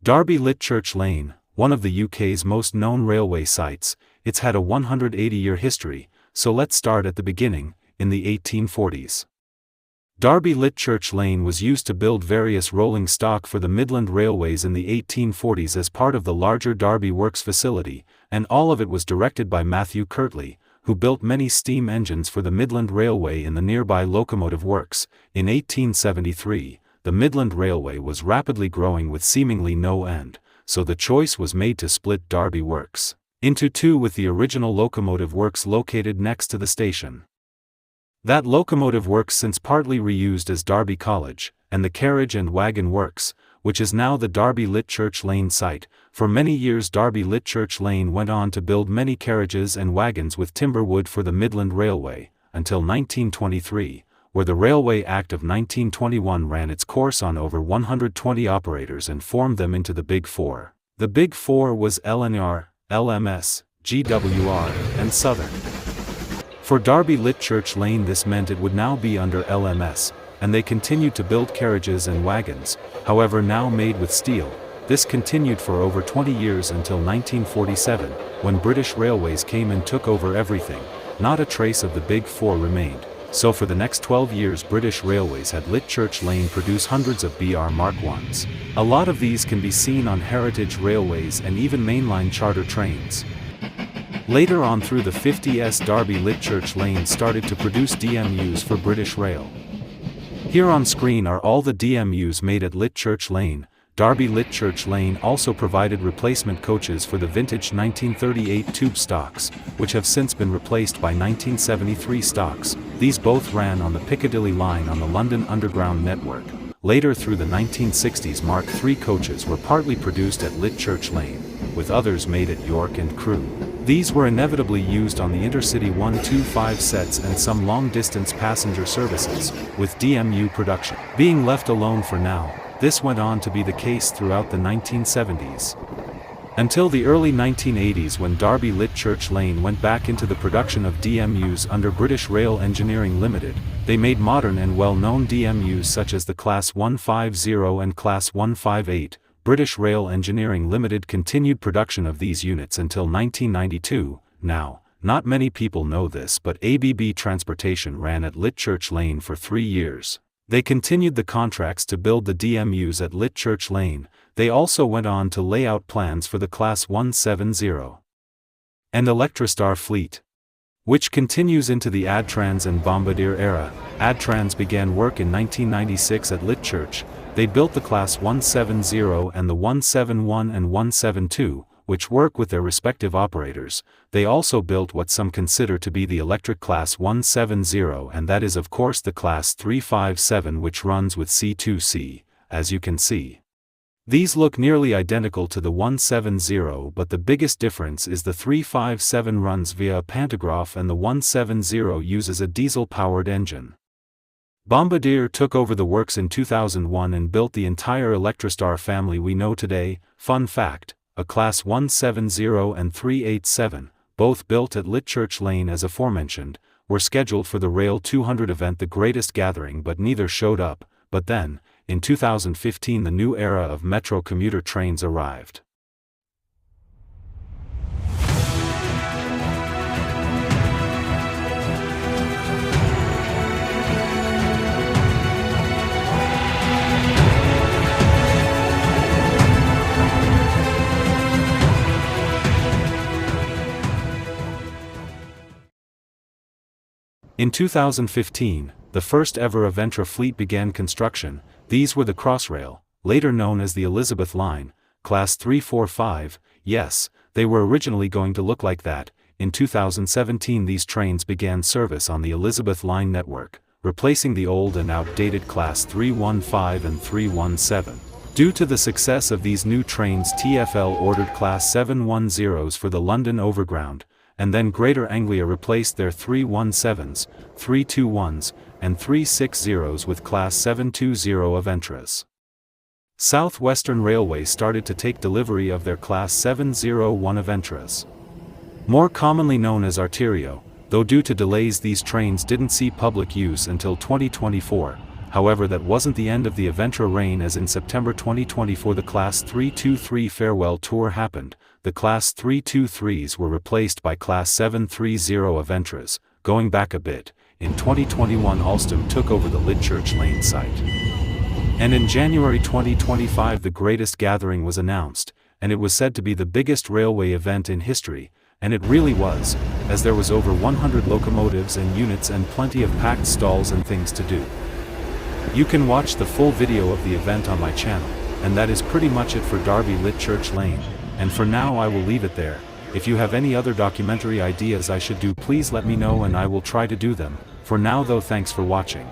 Derby Litchurch Lane, one of the UK's most known railway sites, it's had a 180-year history, so let's start at the beginning, in the 1840s. Derby Litchurch Lane was used to build various rolling stock for the Midland railways in the 1840s as part of the larger Derby Works facility, and all of it was directed by Matthew Kirtley, who built many steam engines for the Midland Railway in the nearby locomotive works. In 1873, the Midland Railway was rapidly growing with seemingly no end, so the choice was made to split Derby Works into two, with the original locomotive works located next to the station. That locomotive works since partly reused as Derby College, and the Carraige and Wagon Works, which is now the Derby Litchurch Lane site. For many years Derby Litchurch Lane went on to build many carriages and wagons with timber wood for the Midland Railway, until 1923, where the Railway Act of 1921 ran its course on over 120 operators and formed them into the Big Four. The Big Four was LNR, LMS, GWR, and Southern. For Derby Litchurch Lane this meant it would now be under LMS, and they continued to build carriages and wagons, however now made with steel. This continued for over 20 years until 1947, when British Railways came and took over everything. Not a trace of the Big Four remained, so for the next 12 years British Railways had Litchurch Lane produce hundreds of BR Mark Is. A lot of these can be seen on heritage railways and even mainline charter trains. Later on through the 50s Derby Litchurch Lane started to produce DMUs for British Rail. Here on screen are all the DMUs made at Litchurch Lane. Derby Litchurch Lane also provided replacement coaches for the vintage 1938 tube stocks, which have since been replaced by 1973 stocks. These both ran on the Piccadilly line on the London Underground network. Later through the 1960s Mark III coaches were partly produced at Litchurch Lane, with others made at York and Crewe. These were inevitably used on the Intercity 125 sets and some long-distance passenger services, with DMU production being left alone for now. This went on to be the case throughout the 1970s. Until the early 1980s when Derby Litchurch Lane went back into the production of DMUs under British Rail Engineering Limited. They made modern and well-known DMUs such as the Class 150 and Class 158. British Rail Engineering Limited continued production of these units until 1992. Now, not many people know this, but ABB Transportation ran at Litchurch Lane for 3 years. They continued the contracts to build the DMUs at Litchurch Lane. They also went on to lay out plans for the Class 170 and Electrostar fleet, which continues into the Adtrans and Bombardier era. Adtrans began work in 1996 at Litchurch. They built the Class 170 and the 171 and 172, which work with their respective operators. They also built what some consider to be the electric Class 170, and that is of course the Class 357, which runs with C2C, as you can see. These look nearly identical to the 170, but the biggest difference is the 357 runs via a pantograph and the 170 uses a diesel-powered engine. Bombardier took over the works in 2001 and built the entire Electrostar family we know today. Fun fact, a Class 170 and 387, both built at Litchurch Lane as aforementioned, were scheduled for the Rail 200 event The Greatest Gathering, but neither showed up. But then, in 2015 the new era of metro commuter trains arrived. In 2015, the first ever Aventra fleet began construction. These were the Crossrail, later known as the Elizabeth Line, Class 345. Yes, they were originally going to look like that. In 2017 these trains began service on the Elizabeth Line network, replacing the old and outdated Class 315 and 317. Due to the success of these new trains, TfL ordered Class 710s for the London Overground, and then Greater Anglia replaced their 317s, 321s, and 360s with Class 720 Aventras. South Western Railway started to take delivery of their Class 701 Aventras, more commonly known as Arterio, though due to delays these trains didn't see public use until 2024. However, that wasn't the end of the Aventra reign, as in September 2024 the Class 323 farewell tour happened. The Class 323s were replaced by Class 730 Aventras. Going back a bit, in 2021 Alstom took over the Litchurch lane site. And in January 2025 the greatest gathering was announced, and it was said to be the biggest railway event in history, and it really was, as there was over 100 locomotives and units and plenty of packed stalls and things to do. You can watch the full video of the event on my channel, and that is pretty much it for Derby Litchurch Lane, and for now I will leave it there. If you have any other documentary ideas I should do, please let me know and I will try to do them. For now though, thanks for watching.